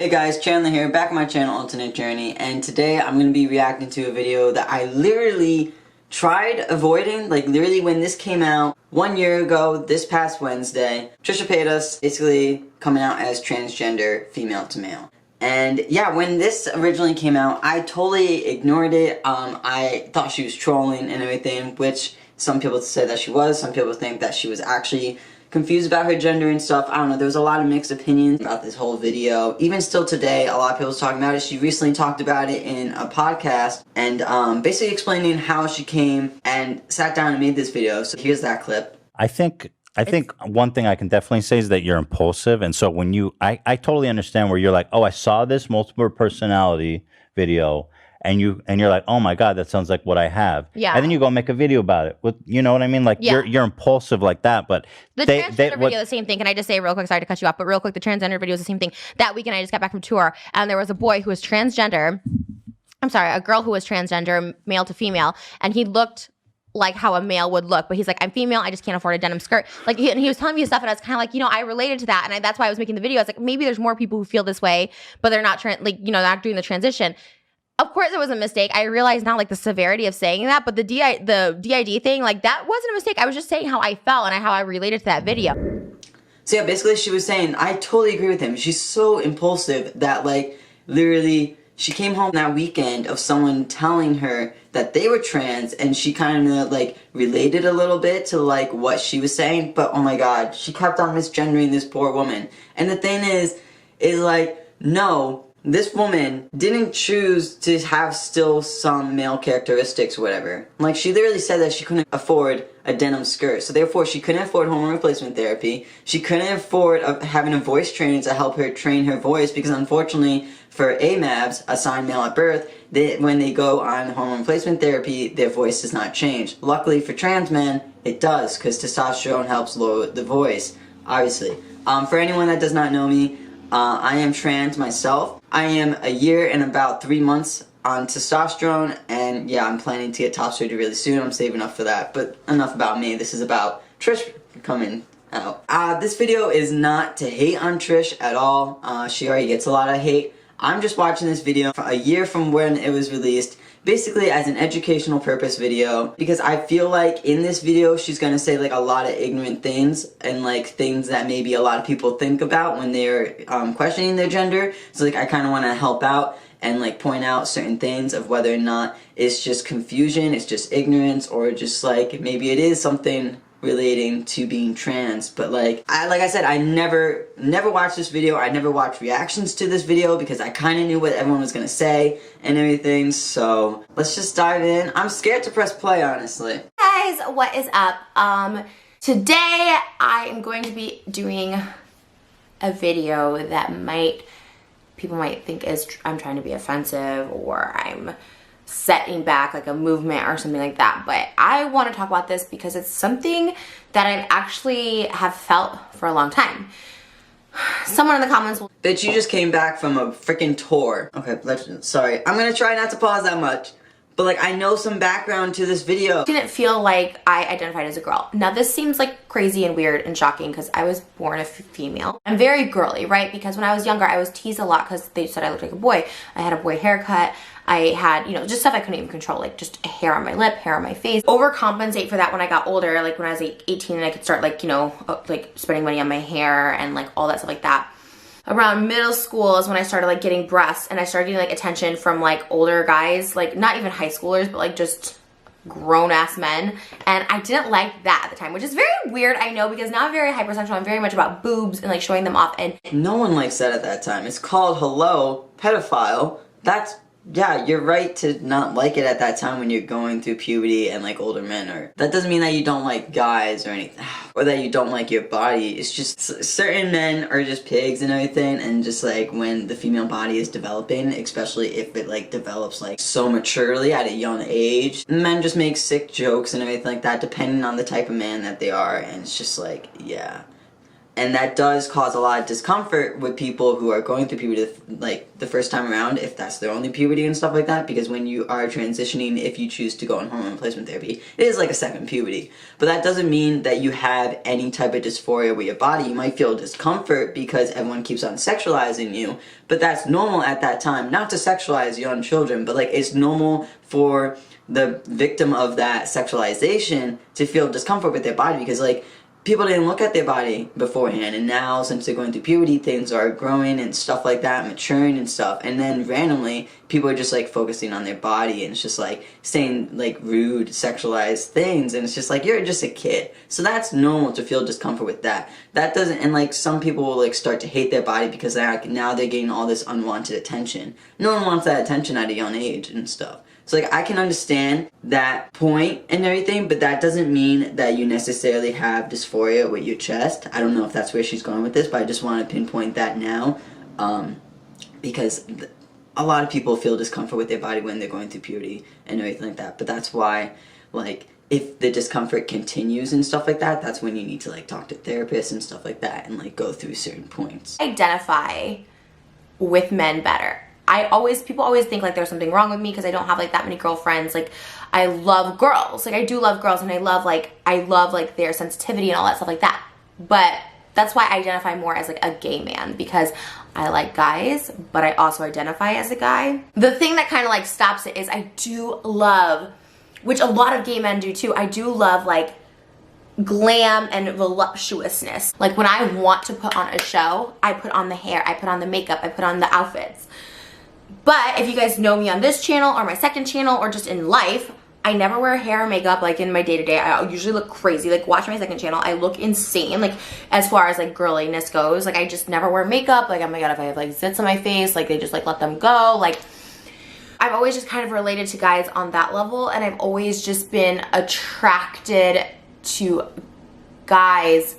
Hey guys, Chandler here, back on my channel, Alternate Journey, and today I'm going to be reacting to a video that I literally tried avoiding, like literally when this came out 1 year ago, this past Wednesday. Trisha Paytas basically coming out as transgender, female to male. And yeah, when this originally came out, I totally ignored it. I thought she was trolling and everything, which some people said that she was, some people think that she was actually confused about her gender and stuff. I don't know, there was a lot of mixed opinions about this whole video. Even still today, a lot of people talking about it. She recently talked about it in a podcast and basically explaining how she came and sat down and made this video. So here's that clip. I think one thing I can definitely say is that you're impulsive, and so when I totally understand where you're like, oh, I saw this multiple personality video, and you're like, oh my god, that sounds like what I have. Yeah. And then you go make a video about it. You know what I mean? Like you're impulsive like that. But the transgender video, the same thing. Can I just say real quick? Sorry to cut you off, but real quick, the transgender video is the same thing. That weekend, I just got back from tour, and there was a boy who was transgender. I'm sorry, a girl who was transgender, male to female, and he looked like how a male would look, but he's like, I'm female, I just can't afford a denim skirt. Like, he was telling me stuff, and I was kind of like, I related to that, and that's why I was making the video. I was like, maybe there's more people who feel this way, but they're not not doing the transition. Of course, it was a mistake. I realize now, like, the severity of saying that, but the DID thing, like, that wasn't a mistake. I was just saying how I felt and how I related to that video. So yeah, basically she was saying, I totally agree with him. She's so impulsive that, like, literally, she came home that weekend of someone telling her that they were trans, and she kind of, like, related a little bit to, like, what she was saying, but oh my god, she kept on misgendering this poor woman. And the thing is like, no, this woman didn't choose to have still some male characteristics or whatever. Like, she literally said that she couldn't afford a denim skirt, so therefore she couldn't afford hormone replacement therapy. She couldn't afford having a voice trainer to help her train her voice, because unfortunately for AMABs, assigned male at birth, when they go on hormone replacement therapy, their voice does not change. Luckily for trans men, it does, because testosterone helps lower the voice, obviously. For anyone that does not know me, I am trans myself. I am a year and about 3 months on testosterone, and yeah, I'm planning to get top surgery really soon. I'm saving up for that, but enough about me. This is about Trish coming out. This video is not to hate on Trish at all. She already gets a lot of hate. I'm just watching this video a year from when it was released, basically as an educational purpose video, because I feel like in this video she's gonna say like a lot of ignorant things and like things that maybe a lot of people think about when they're questioning their gender. So like I kind of want to help out and like point out certain things of whether or not it's just confusion, it's just ignorance, or just like maybe it is something relating to being trans. But like I said, I never watched this video. I never watched reactions to this video because I kind of knew what everyone was gonna say and everything. So let's just dive in. I'm scared to press play, honestly. Guys, what is up? Today I am going to be doing a video that people might think is I'm trying to be offensive, or I'm setting back like a movement or something like that, but I want to talk about this because it's something that I actually have felt for a long time. Someone in the comments will— Bitch, you just came back from a freaking tour. Okay, sorry. I'm gonna try not to pause that much, but like I know some background to this video. Didn't feel like I identified as a girl. Now this seems like crazy and weird and shocking because I was born a female. I'm very girly, right? Because when I was younger I was teased a lot because they said I looked like a boy. I had a boy haircut. I had, just stuff I couldn't even control, like just hair on my lip, hair on my face. Overcompensate for that when I got older, like when I was like 18 and I could start like, like spending money on my hair and like all that stuff like that. Around middle school is when I started like getting breasts, and I started getting like attention from like older guys, like not even high schoolers, but like just grown-ass men, and I didn't like that at the time, which is very weird, I know, because now I'm very hypersexual. I'm very much about boobs and like showing them off, and no one likes that at that time. It's called hello, pedophile. That's— yeah, you're right to not like it at that time when you're going through puberty and like older men are. That doesn't mean that you don't like guys or anything, or that you don't like your body. It's just certain men are just pigs and everything, and just like when the female body is developing, especially if it like develops like so maturely at a young age, men just make sick jokes and everything like that depending on the type of man that they are, and it's just like, yeah. And that does cause a lot of discomfort with people who are going through puberty, like the first time around, if that's their only puberty and stuff like that, because when you are transitioning, if you choose to go on hormone replacement therapy, it is like a second puberty. But that doesn't mean that you have any type of dysphoria with your body. You might feel discomfort because everyone keeps on sexualizing you, but that's normal at that time. Not to sexualize young children, but like it's normal for the victim of that sexualization to feel discomfort with their body, because like people didn't look at their body beforehand, and now since they're going through puberty, things are growing and stuff like that, maturing and stuff, and then randomly people are just like focusing on their body, and it's just like saying like rude sexualized things, and it's just like you're just a kid. So that's normal to feel discomfort with that. That doesn't, and like some people will like start to hate their body because now they're getting all this unwanted attention. No one wants that attention at a young age and stuff. So like I can understand that point and everything, but that doesn't mean that you necessarily have dysphoria with your chest. I don't know if that's where she's going with this, but I just want to pinpoint that now, because a lot of people feel discomfort with their body when they're going through puberty and everything like that. But that's why, like, if the discomfort continues and stuff like that, that's when you need to like talk to therapists and stuff like that and like go through certain points. Identify with men better. People always think like there's something wrong with me because I don't have like that many girlfriends. Like I love girls. Like I do love girls, and I love like their sensitivity and all that stuff like that. But that's why I identify more as like a gay man, because I like guys, but I also identify as a guy. The thing that kind of like stops it is I do love, which a lot of gay men do too, I do love like glam and voluptuousness. Like when I want to put on a show, I put on the hair, I put on the makeup, I put on the outfits. But if you guys know me on this channel or my second channel or just in life, I never wear hair or makeup like in my day-to-day. I usually look crazy. Like watch my second channel, I look insane like as far as like girliness goes. Like I just never wear makeup. Like oh my god, if I have like zits on my face, like they just like let them go. Like I've always just kind of related to guys on that level, and I've always just been attracted to guys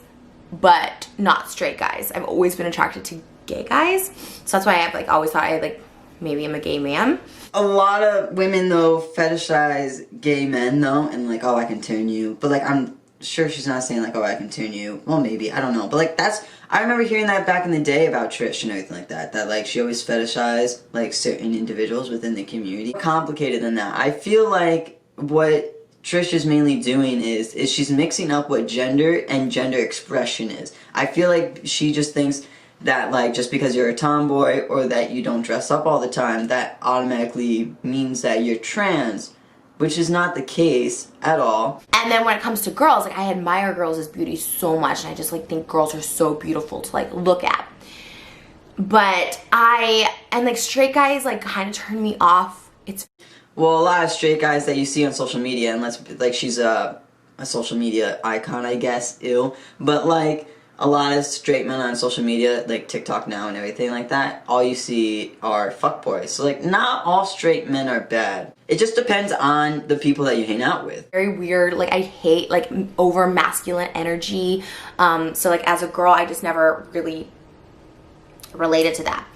but not straight guys. I've always been attracted to gay guys. So that's why I've like always thought maybe I'm a gay man. A lot of women though fetishize gay men though, and like, oh, I can turn you. But like, I'm sure she's not saying like, oh, I can turn you. Well, maybe, I don't know. But like I remember hearing that back in the day about Trish and everything like that. That like she always fetishized like certain individuals within the community. Complicated than that. I feel like what Trish is mainly doing is she's mixing up what gender and gender expression is. I feel like she just thinks that like just because you're a tomboy or that you don't dress up all the time, that automatically means that you're trans, which is not the case at all. And then when it comes to girls, like I admire girls' beauty so much, and I just like think girls are so beautiful to like look at. But like straight guys like kind of turn me off. Well, a lot of straight guys that you see on social media, and like she's a social media icon, I guess, but like a lot of straight men on social media, like TikTok now and everything like that, all you see are fuckboys. So like not all straight men are bad. It just depends on the people that you hang out with. Very weird. Like I hate like over masculine energy. So like as a girl, I just never really related to that.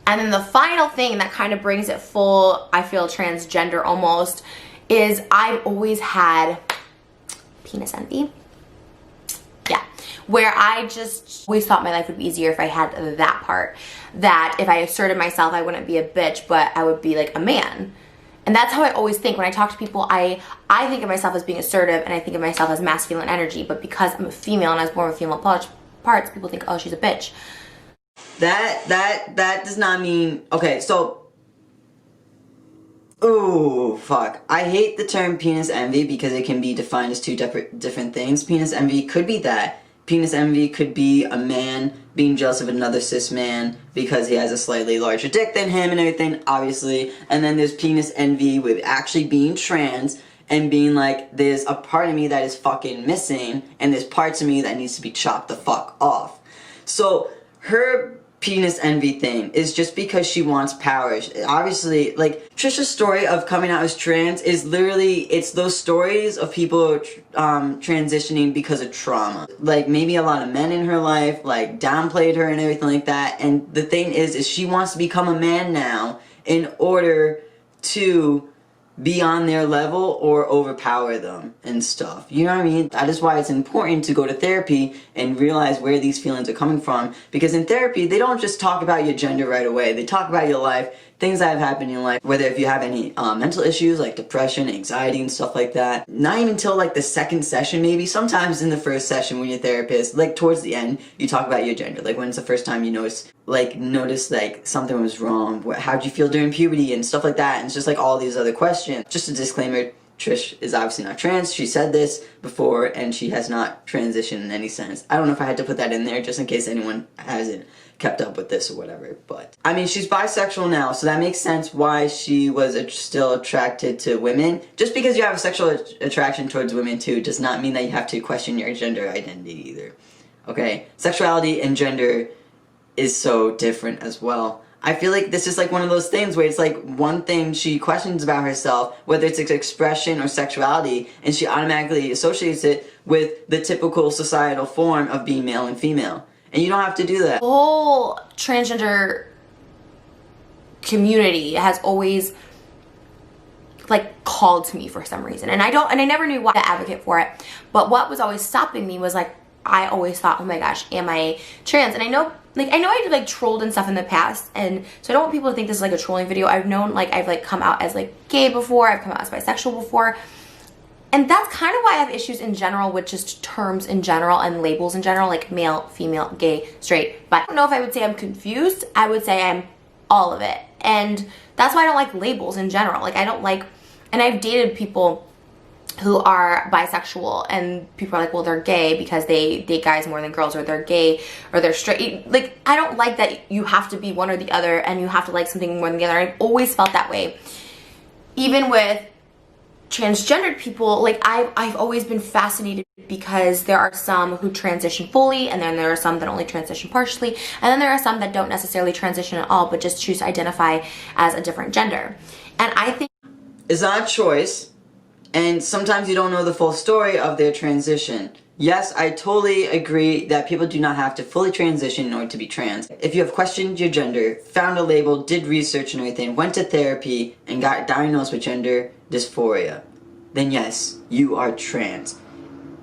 And then the final thing that kind of brings it full, I feel transgender almost, is I've always had penis envy. Yeah. Where I just always thought my life would be easier if I had that part. That if I asserted myself, I wouldn't be a bitch, but I would be like a man. And that's how I always think. When I talk to people, I think of myself as being assertive, and I think of myself as masculine energy. But because I'm a female and I was born with female parts, people think, oh, she's a bitch. That does not mean... Okay, so... Ooh, fuck. I hate the term penis envy because it can be defined as two different things. Penis envy could be that. Penis envy could be a man being jealous of another cis man because he has a slightly larger dick than him and everything, obviously. And then there's penis envy with actually being trans and being like, there's a part of me that is fucking missing, and there's parts of me that needs to be chopped the fuck off. So, her penis envy thing is just because she wants power. Obviously, like, Trisha's story of coming out as trans is literally, it's those stories of people transitioning because of trauma. Like, maybe a lot of men in her life, like, downplayed her and everything like that, and the thing is she wants to become a man now in order to be on their level or overpower them and stuff. You know what I mean? That is why it's important to go to therapy and realize where these feelings are coming from. Because in therapy, they don't just talk about your gender right away. They talk about your life, things that have happened in your life, whether if you have any mental issues like depression, anxiety, and stuff like that. Not even till like the second session, maybe. Sometimes in the first session when your therapist, like towards the end, you talk about your gender. Like when's the first time you noticed like something was wrong? How'd you feel during puberty and stuff like that? And it's just like all these other questions. Just a disclaimer, Trish is obviously not trans. She said this before and she has not transitioned in any sense. I don't know if I had to put that in there just in case anyone hasn't kept up with this or whatever, but I mean, she's bisexual now, so that makes sense why she was still attracted to women. Just because you have a sexual attraction towards women too does not mean that you have to question your gender identity either. Okay? Sexuality and gender is so different as well. I feel like this is like one of those things where it's like one thing she questions about herself, whether it's expression or sexuality, and she automatically associates it with the typical societal form of being male and female. And you don't have to do that. The whole transgender community has always like called to me for some reason. And I never knew why to advocate for it. But what was always stopping me was like, I always thought, oh my gosh, am I trans? And I know I like trolled and stuff in the past, and so I don't want people to think this is like a trolling video. I've known like I've like come out as like gay before, I've come out as bisexual before. And that's kind of why I have issues in general with just terms in general and labels in general, like male, female, gay, straight. But I don't know if I would say I'm confused. I would say I'm all of it. And that's why I don't like labels in general. Like I don't like, and I've dated people who are bisexual and people are like, well, they're gay because they date guys more than girls, or they're gay or they're straight. Like, I don't like that you have to be one or the other and you have to like something more than the other. I've always felt that way. Even with transgendered people, like I've always been fascinated because there are some who transition fully, and then there are some that only transition partially, and then there are some that don't necessarily transition at all but just choose to identify as a different gender. And I think it's not a choice, and sometimes you don't know the full story of their transition. Yes, I totally agree that people do not have to fully transition in order to be trans. If you have questioned your gender, found a label, did research and everything, went to therapy, and got diagnosed with gender dysphoria, then yes, you are trans.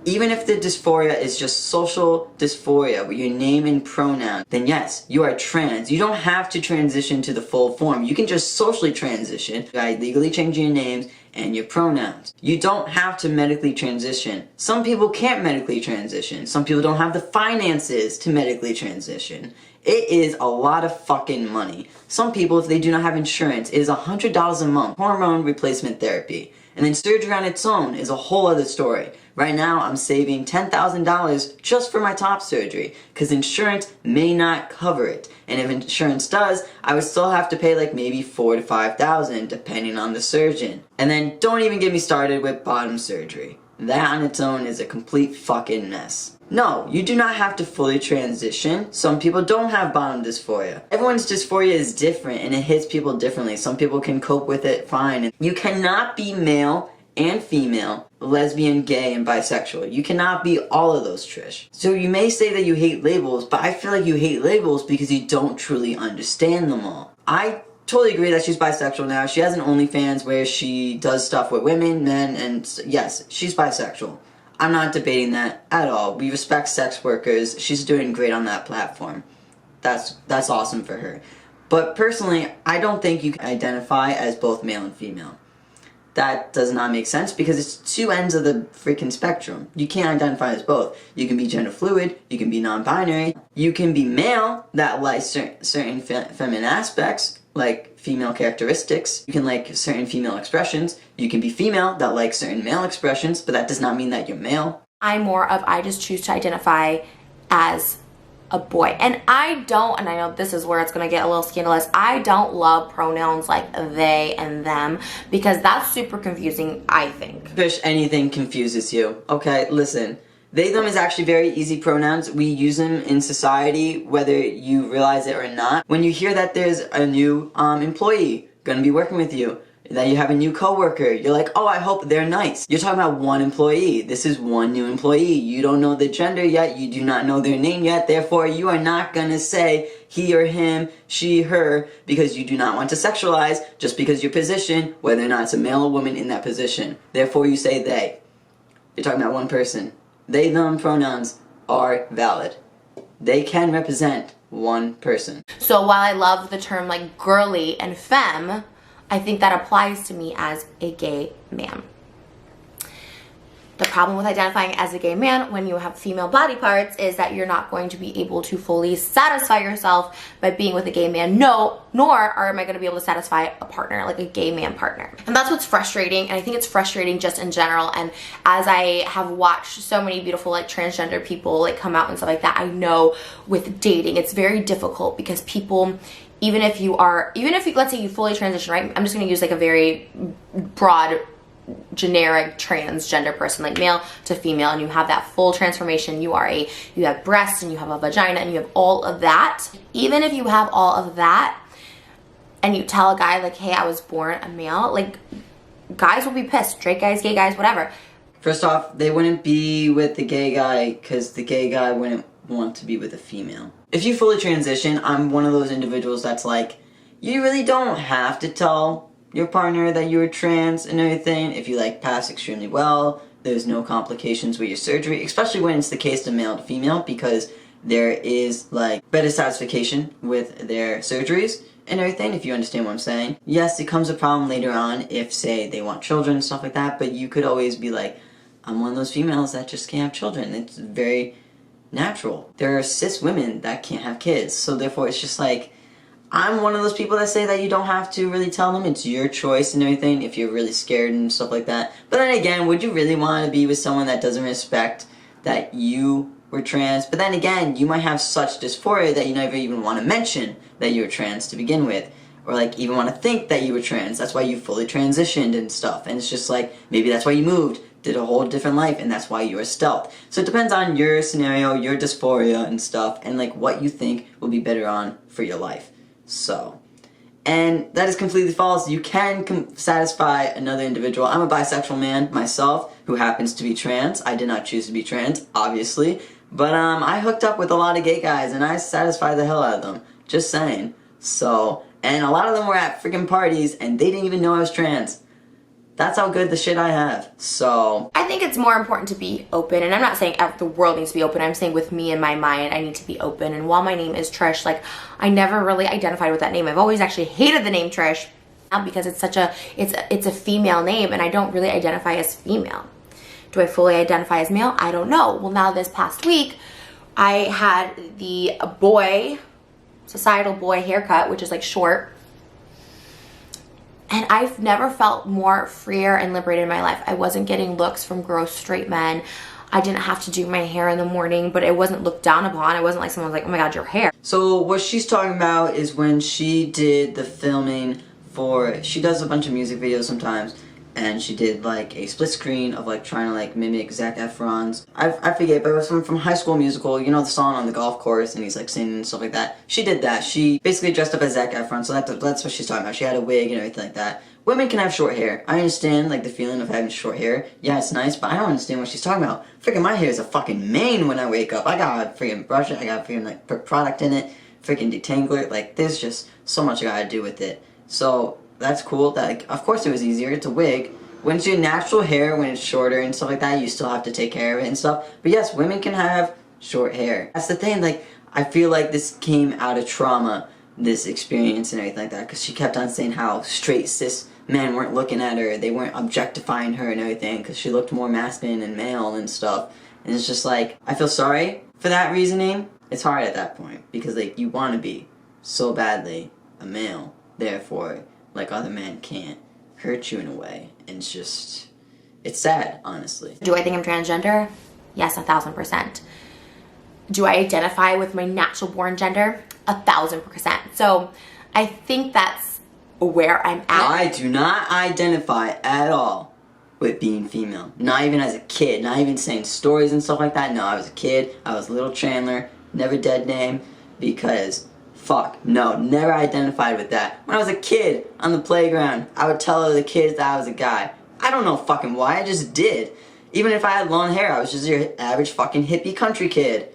Even if the dysphoria is just social dysphoria with your name and pronoun, then yes, you are trans. You don't have to transition to the full form. You can just socially transition by legally changing your names and your pronouns. You don't have to medically transition. Some people can't medically transition. Some people don't have the finances to medically transition. It is a lot of fucking money. Some people, if they do not have insurance, it is $100 a month. Hormone replacement therapy. And then surgery on its own is a whole other story. Right now, I'm saving $10,000 just for my top surgery, because insurance may not cover it. And if insurance does, I would still have to pay like maybe $4,000 to $5,000 depending on the surgeon. And then don't even get me started with bottom surgery. That on its own is a complete fucking mess. No, you do not have to fully transition. Some people don't have bottom dysphoria. Everyone's dysphoria is different and it hits people differently. Some people can cope with it fine. You cannot be male and female, lesbian, gay, and bisexual. You cannot be all of those, Trish. So you may say that you hate labels, but I feel like you hate labels because you don't truly understand them all. I totally agree that she's bisexual now. She has an OnlyFans where she does stuff with women, men, and yes, she's bisexual. I'm not debating that at all. We respect sex workers. She's doing great on that platform. That's awesome for her. But personally, I don't think you can identify as both male and female. That does not make sense because it's two ends of the freaking spectrum. You can't identify as both. You can be gender fluid, you can be non-binary, you can be male that likes certain feminine aspects, like female characteristics. You can like certain female expressions. You can be female that likes certain male expressions, but that does not mean that you're male. I'm more of, I just choose to identify as a boy. And I don't, and I know this is where it's going to get a little scandalous, I don't love pronouns like they and them because that's super confusing, I think. Trish, anything confuses you. Okay, listen. They, them is actually very easy pronouns. We use them in society, whether you realize it or not. When you hear that there's a new employee gonna be working with you, That you have a new coworker, you're like, oh, I hope they're nice. You're talking about one employee. This is one new employee. You don't know the gender yet. You do not know their name yet. Therefore, you are not gonna say he or him, she, her, because you do not want to sexualize just because your position, whether or not it's a male or woman in that position. Therefore, you say they. You're talking about one person. They, them pronouns are valid. They can represent one person. So while I love the term like girly and femme, I think that applies to me as a gay man. The problem with identifying as a gay man when you have female body parts is that you're not going to be able to fully satisfy yourself by being with a gay man. No, nor am I going to be able to satisfy a partner, like a gay man partner. And that's what's frustrating. And I think it's frustrating just in general. And as I have watched so many beautiful like transgender people like come out and stuff like that, I know with dating, it's very difficult because people, even if you, let's say you fully transition, right? I'm just going to use like a very broad generic transgender person, like male to female, and you have that full transformation. You have breasts and you have a vagina and you have all of that. Even if you have all of that and you tell a guy like, hey, I was born a male, like guys will be pissed. Straight guys, gay guys, whatever. First off, they wouldn't be with the gay guy because the gay guy wouldn't want to be with a female. If you fully transition, I'm one of those individuals that's like, you really don't have to tell your partner that you're trans and everything. If you like pass extremely well, there's no complications with your surgery, especially when it's the case of male to female, because there is like better satisfaction with their surgeries and everything, if you understand what I'm saying. Yes, it comes a problem later on if, say, they want children and stuff like that, but you could always be like, I'm one of those females that just can't have children. It's very natural. There are cis women that can't have kids, so therefore it's just like, I'm one of those people that say that you don't have to really tell them. It's your choice and everything if you're really scared and stuff like that. But then again, would you really want to be with someone that doesn't respect that you were trans? But then again, you might have such dysphoria that you never even want to mention that you were trans to begin with. Or like even want to think that you were trans. That's why you fully transitioned and stuff. And it's just like, maybe that's why you moved, did a whole different life, and that's why you were stealth. So it depends on your scenario, your dysphoria and stuff, and like what you think will be better on for your life. So, and that is completely false. You can satisfy another individual. I'm a bisexual man myself who happens to be trans. I did not choose to be trans, obviously. But I hooked up with a lot of gay guys and I satisfied the hell out of them. Just saying. So, and a lot of them were at freaking parties and they didn't even know I was trans. That's how good the shit I have. So I think it's more important to be open, and I'm not saying the world needs to be open. I'm saying with me in my mind, I need to be open. And while my name is Trish, like I never really identified with that name. I've always actually hated the name Trish because it's such a it's a female name, and I don't really identify as female. Do I fully identify as male? I don't know. Well, now this past week, I had the societal boy haircut, which is like short. And I've never felt more freer and liberated in my life. I wasn't getting looks from gross straight men. I didn't have to do my hair in the morning, but it wasn't looked down upon. It wasn't like someone was like, oh my God, your hair. So what she's talking about is when she did the filming she does a bunch of music videos sometimes, and she did like a split screen of like trying to like mimic Zac Efron's, I forget, but it was from High School Musical, you know, the song on the golf course and he's like singing and stuff like that. She did that. She basically dressed up as Zac Efron, so that's what she's talking about. She had a wig and everything like that. Women can have short hair. I understand like the feeling of having short hair. Yeah, it's nice, but I don't understand what she's talking about. Freaking my hair is a fucking mane when I wake up. I gotta freaking brush it, I gotta freaking like put product in it, freaking detangle it, like there's just so much I gotta do with it. So that's cool. That like, of course it was easier, it's a wig. When it's your natural hair, when it's shorter and stuff like that, you still have to take care of it and stuff. But yes, women can have short hair. That's the thing, like, I feel like this came out of trauma, this experience and everything like that, because she kept on saying how straight cis men weren't looking at her, they weren't objectifying her and everything, because she looked more masculine and male and stuff. And it's just like, I feel sorry for that reasoning. It's hard at that point, because like, you want to be so badly a male, therefore, like other men can't hurt you in a way, and it's sad, honestly. Do I think I'm transgender? Yes, 1000%. Do I identify with my natural born gender? 1000%. So I think that's where I'm at. I do not identify at all with being female. Not even as a kid, not even saying stories and stuff like that. No, I was a kid, I was little Chandler, never dead name, because Fuck, no, never identified with that. When I was a kid on the playground, I would tell other kids that I was a guy. I don't know fucking why, I just did. Even if I had long hair, I was just your average fucking hippie country kid.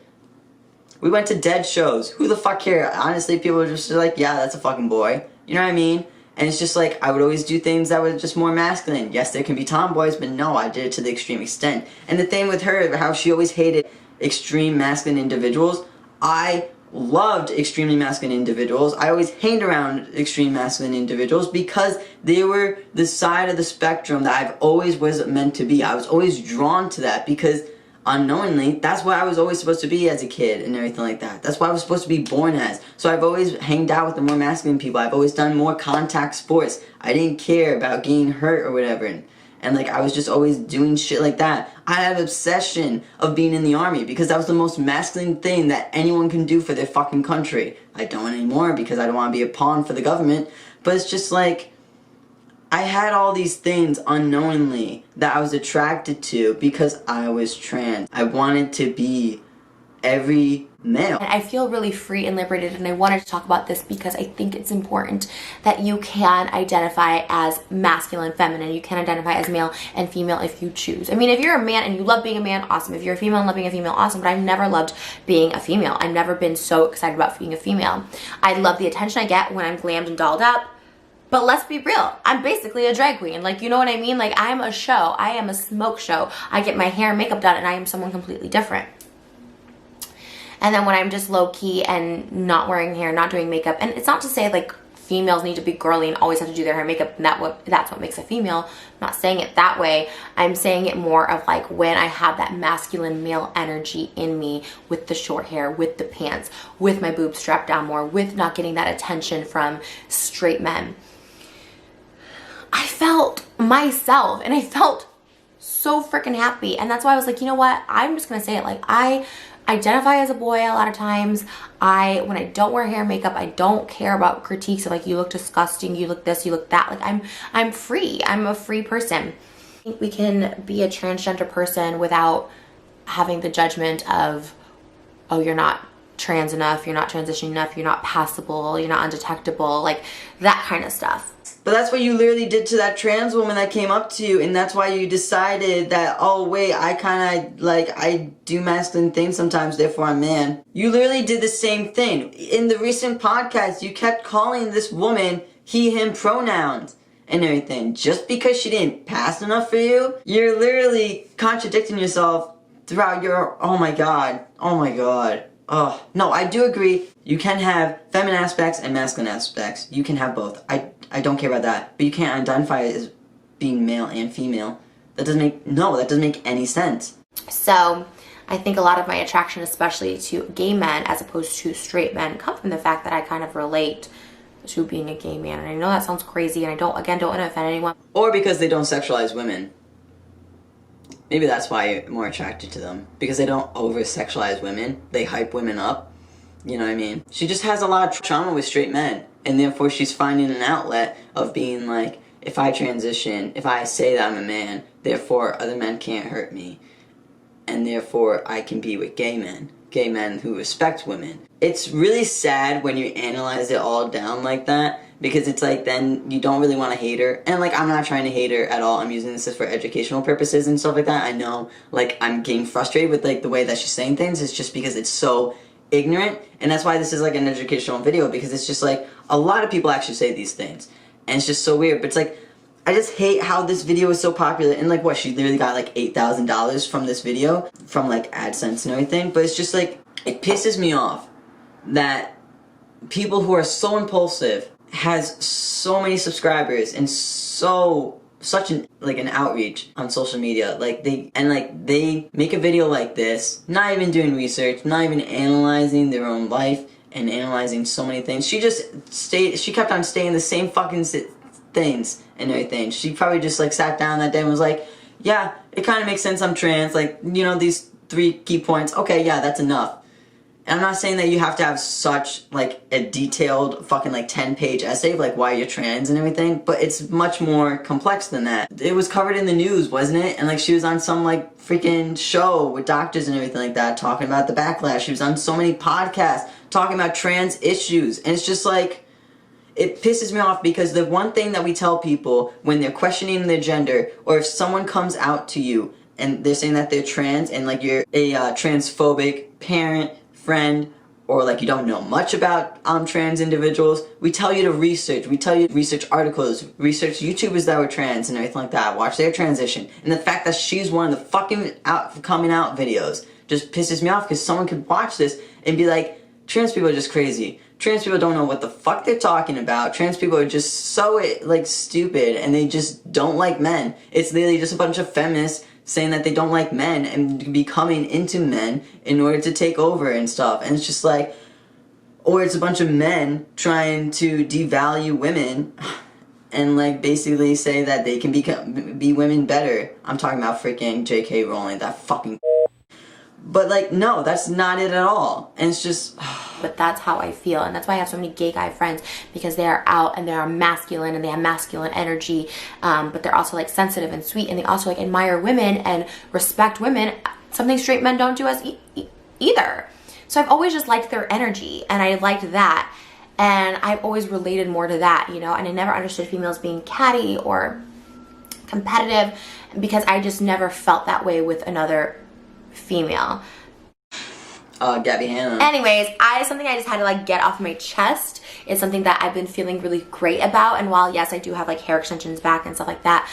We went to Dead shows. Who the fuck cared? Honestly, people were just like, yeah, that's a fucking boy. You know what I mean? And it's just like, I would always do things that were just more masculine. Yes, there can be tomboys, but no, I did it to the extreme extent. And the thing with her, how she always hated extreme masculine individuals, I loved extremely masculine individuals. I always hanged around extreme masculine individuals because they were the side of the spectrum that I've always was meant to be. I was always drawn to that because unknowingly, that's what I was always supposed to be as a kid and everything like that. That's what I was supposed to be born as. So I've always hanged out with the more masculine people. I've always done more contact sports. I didn't care about getting hurt or whatever. And like, I was just always doing shit like that. I had an obsession of being in the army because that was the most masculine thing that anyone can do for their fucking country. I don't anymore because I don't want to be a pawn for the government. But it's just like, I had all these things unknowingly that I was attracted to because I was trans. I wanted to be every male. And I feel really free and liberated, and I wanted to talk about this because I think it's important that you can identify as masculine, feminine. You can identify as male and female if you choose. I mean, if you're a man and you love being a man, awesome. If you're a female and love being a female, awesome. But I've never loved being a female. I've never been so excited about being a female. I love the attention I get when I'm glammed and dolled up. But let's be real, I'm basically a drag queen. Like, you know what I mean? Like, I'm a show. I am a smoke show. I get my hair and makeup done and I am someone completely different. And then when I'm just low-key and not wearing hair, not doing makeup, and it's not to say like females need to be girly and always have to do their hair and makeup and that's what makes a female. I'm not saying it that way. I'm saying it more of like when I have that masculine male energy in me with the short hair, with the pants, with my boobs strapped down more, with not getting that attention from straight men. I felt myself and I felt so freaking happy. And that's why I was like, you know what? I'm just going to say it. Like, I identify as a boy a lot of times. When I don't wear hair and makeup, I don't care about critiques of like, you look disgusting, you look this, you look that. Like, I'm free. I'm a free person. I think we can be a transgender person without having the judgment of, oh, you're not trans enough, you're not transitioning enough, you're not passable, you're not undetectable, like that kind of stuff. But that's what you literally did to that trans woman that came up to you, and that's why you decided that, oh wait, I do masculine things sometimes, therefore I'm man. You literally did the same thing. In the recent podcast, you kept calling this woman he, him pronouns and everything. Just because she didn't pass enough for you, you're literally contradicting yourself throughout your, oh my god. Oh, no, I do agree. You can have feminine aspects and masculine aspects. You can have both. I don't care about that. But you can't identify as being male and female. That doesn't make any sense. So, I think a lot of my attraction, especially to gay men as opposed to straight men, come from the fact that I kind of relate to being a gay man. And I know that sounds crazy, and I don't want to offend anyone. Or because they don't sexualize women. Maybe that's why you're more attracted to them. Because they don't over-sexualize women. They hype women up. You know what I mean? She just has a lot of trauma with straight men. And therefore she's finding an outlet of being like, if I transition, if I say that I'm a man, therefore other men can't hurt me. And therefore I can be with gay men who respect women. It's really sad when you analyze it all down like that. Because it's like, then you don't really want to hate her. And like, I'm not trying to hate her at all. I'm using this for educational purposes and stuff like that. I know, like, I'm getting frustrated with like the way that she's saying things. It's just because it's so ignorant. And that's why this is like an educational video. Because it's just like, a lot of people actually say these things. And it's just so weird. But it's like, I just hate how this video is so popular. And like, what, she literally got like $8,000 from this video. From like AdSense and everything. But it's just like, it pisses me off that people who are so impulsive has so many subscribers and such an outreach on social media. They make a video like this, not even doing research, not even analyzing their own life and analyzing so many things. She kept on saying the same fucking things and everything. She probably just like sat down that day and was like, yeah, it kind of makes sense, I'm trans, like, you know, these 3 key points, okay, yeah, that's enough. And I'm not saying that you have to have such, like, a detailed fucking, like, 10-page essay of, like, why you're trans and everything, but it's much more complex than that. It was covered in the news, wasn't it? And, like, she was on some, like, freaking show with doctors and everything like that, talking about the backlash. She was on so many podcasts talking about trans issues. And it's just, like, it pisses me off because the one thing that we tell people when they're questioning their gender, or if someone comes out to you and they're saying that they're trans and, like, you're a transphobic parent, friend, or like you don't know much about trans individuals, we tell you to research. We tell you to research articles, research YouTubers that were trans and everything like that, watch their transition. And the fact that she's one of the fucking coming out videos just pisses me off because someone could watch this and be like, trans people are just crazy. Trans people don't know what the fuck they're talking about. Trans people are just so, like, stupid and they just don't like men. It's literally just a bunch of feminists saying that they don't like men and becoming into men in order to take over and stuff. And it's just like, or it's a bunch of men trying to devalue women and, like, basically say that they can be women better. I'm talking about freaking J.K. Rowling, that fucking. But, like, no, that's not it at all. And it's just. But that's how I feel, and that's why I have so many gay guy friends, because they are out and they are masculine and they have masculine energy, but they're also, like, sensitive and sweet, and they also, like, admire women and respect women, something straight men don't do as either. So I've always just liked their energy, and I liked that, and I've always related more to that, you know, and I never understood females being catty or competitive because I just never felt that way with another female. Gabby Hanna. Anyways, something I just had to, like, get off my chest. It's something that I've been feeling really great about, and while yes, I do have, like, hair extensions back and stuff like that,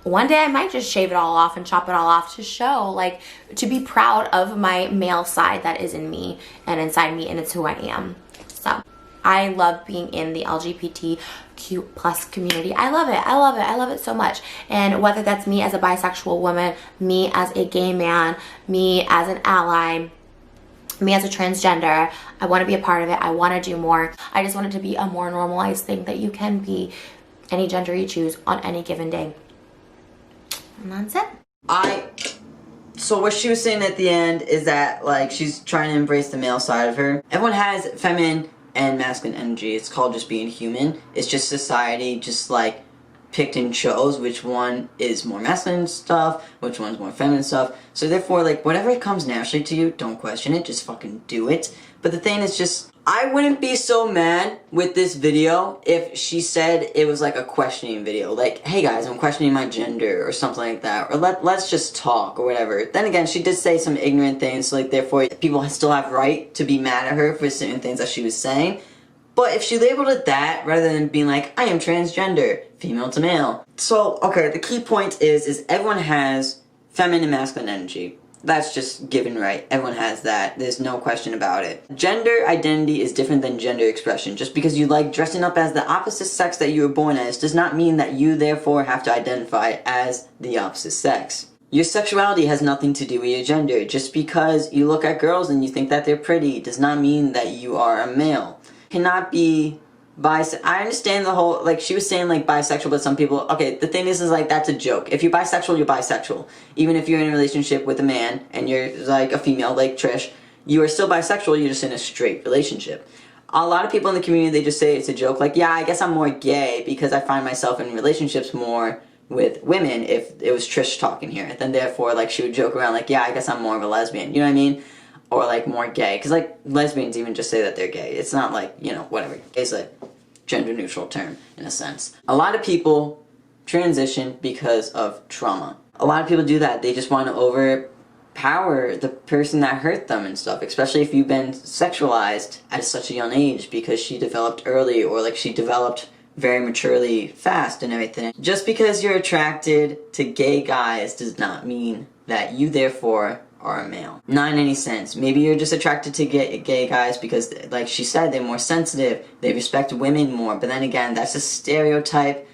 one day I might just shave it all off and chop it all off to show, like, to be proud of my male side that is in me and inside me, and it's who I am. So I love being in the LGBTQ plus community. I love it. I love it. I love it so much. And whether that's me as a bisexual woman, me as a gay man, me as an ally, me as a transgender, I want to be a part of it. I want to do more. I just want it to be a more normalized thing that you can be any gender you choose on any given day. And that's it. So what she was saying at the end is that, like, she's trying to embrace the male side of her. Everyone has feminine and masculine energy. It's called just being human. It's just society just, like, picked and chose which one is more masculine stuff, which one's more feminine stuff. So therefore, like, whatever comes naturally to you, don't question it, just fucking do it. But the thing is just, I wouldn't be so mad with this video if she said it was like a questioning video. Like, hey guys, I'm questioning my gender or something like that. Or let's just talk or whatever. Then again, she did say some ignorant things, so, like, therefore people still have right to be mad at her for certain things that she was saying. But if she labeled it that, rather than being like, I am transgender, female to male. So, okay, the key point is everyone has feminine and masculine energy. That's just given right. Everyone has that. There's no question about it. Gender identity is different than gender expression. Just because you like dressing up as the opposite sex that you were born as does not mean that you therefore have to identify as the opposite sex. Your sexuality has nothing to do with your gender. Just because you look at girls and you think that they're pretty does not mean that you are a male. Cannot be bisexual. I understand the whole, like, she was saying, like, bisexual, but some people, okay, the thing is like, that's a joke. If you're bisexual, you're bisexual. Even if you're in a relationship with a man and you're, like, a female, like Trish, you are still bisexual, you're just in a straight relationship. A lot of people in the community, they just say it's a joke, like, yeah, I guess I'm more gay because I find myself in relationships more with women. If it was Trish talking here, then therefore, like, she would joke around, like, yeah, I guess I'm more of a lesbian, you know what I mean? Or, like, more gay, because, like, lesbians even just say that they're gay. It's not like, you know, whatever. It's a gender-neutral term, in a sense. A lot of people transition because of trauma. A lot of people do that. They just want to overpower the person that hurt them and stuff, especially if you've been sexualized at such a young age because she developed early, or, like, she developed very maturely fast and everything. Just because you're attracted to gay guys does not mean that you, therefore, are a male. Not in any sense. Maybe you're just attracted to gay guys because, like she said, they're more sensitive, they respect women more, but then again, that's a stereotype.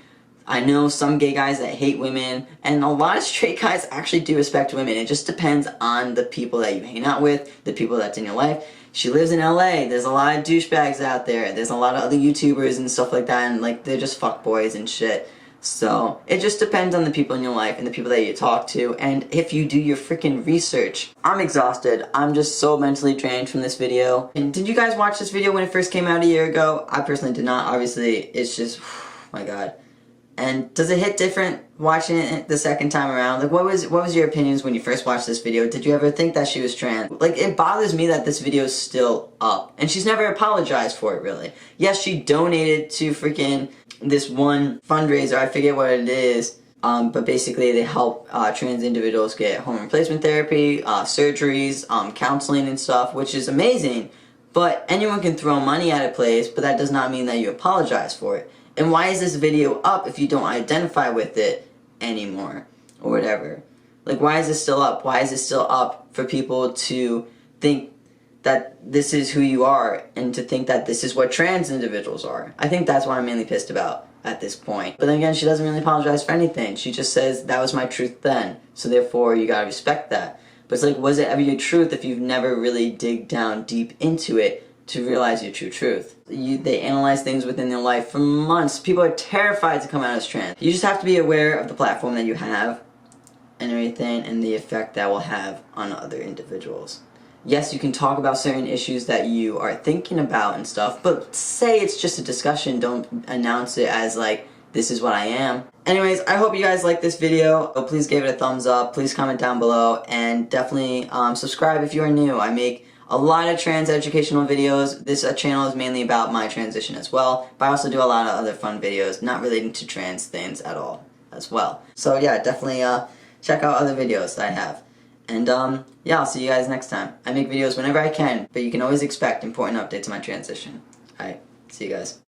I know some gay guys that hate women, and a lot of straight guys actually do respect women. It just depends on the people that you hang out with, the people that's in your life. She lives in LA, there's a lot of douchebags out there, there's a lot of other YouTubers and stuff like that, and, like, they're just fuckboys and shit. So it just depends on the people in your life and the people that you talk to, and if you do your freaking research. I'm exhausted. I'm just so mentally drained from this video. And did you guys watch this video when it first came out a year ago? I personally did not. Obviously, it's just, my God. And does it hit different watching it the second time around? Like, what was your opinions when you first watched this video? Did you ever think that she was trans? Like, it bothers me that this video is still up, and she's never apologized for it, really. Yes, she donated to freaking this one fundraiser, I forget what it is, but basically they help trans individuals get hormone replacement therapy, surgeries, counseling and stuff, which is amazing. But anyone can throw money at a place, but that does not mean that you apologize for it. And why is this video up if you don't identify with it anymore, or whatever? Like, why is this still up? Why is it still up for people to think that this is who you are, and to think that this is what trans individuals are? I think that's what I'm mainly pissed about at this point. But then again, she doesn't really apologize for anything. She just says, that was my truth then, so therefore you gotta respect that. But it's like, was it ever your truth if you've never really dig down deep into it to realize your true truth? They analyze things within their life for months. People are terrified to come out as trans. You just have to be aware of the platform that you have and everything, and the effect that will have on other individuals. Yes, you can talk about certain issues that you are thinking about and stuff, but say it's just a discussion. Don't announce it as like, this is what I am. Anyways, I hope you guys like this video. Please give it a thumbs up. Please comment down below, and definitely subscribe if you are new. I make a lot of trans educational videos. This channel is mainly about my transition as well, but I also do a lot of other fun videos not relating to trans things at all as well. So yeah, definitely check out other videos that I have. And yeah, I'll see you guys next time. I make videos whenever I can, but you can always expect important updates on my transition. Alright, see you guys.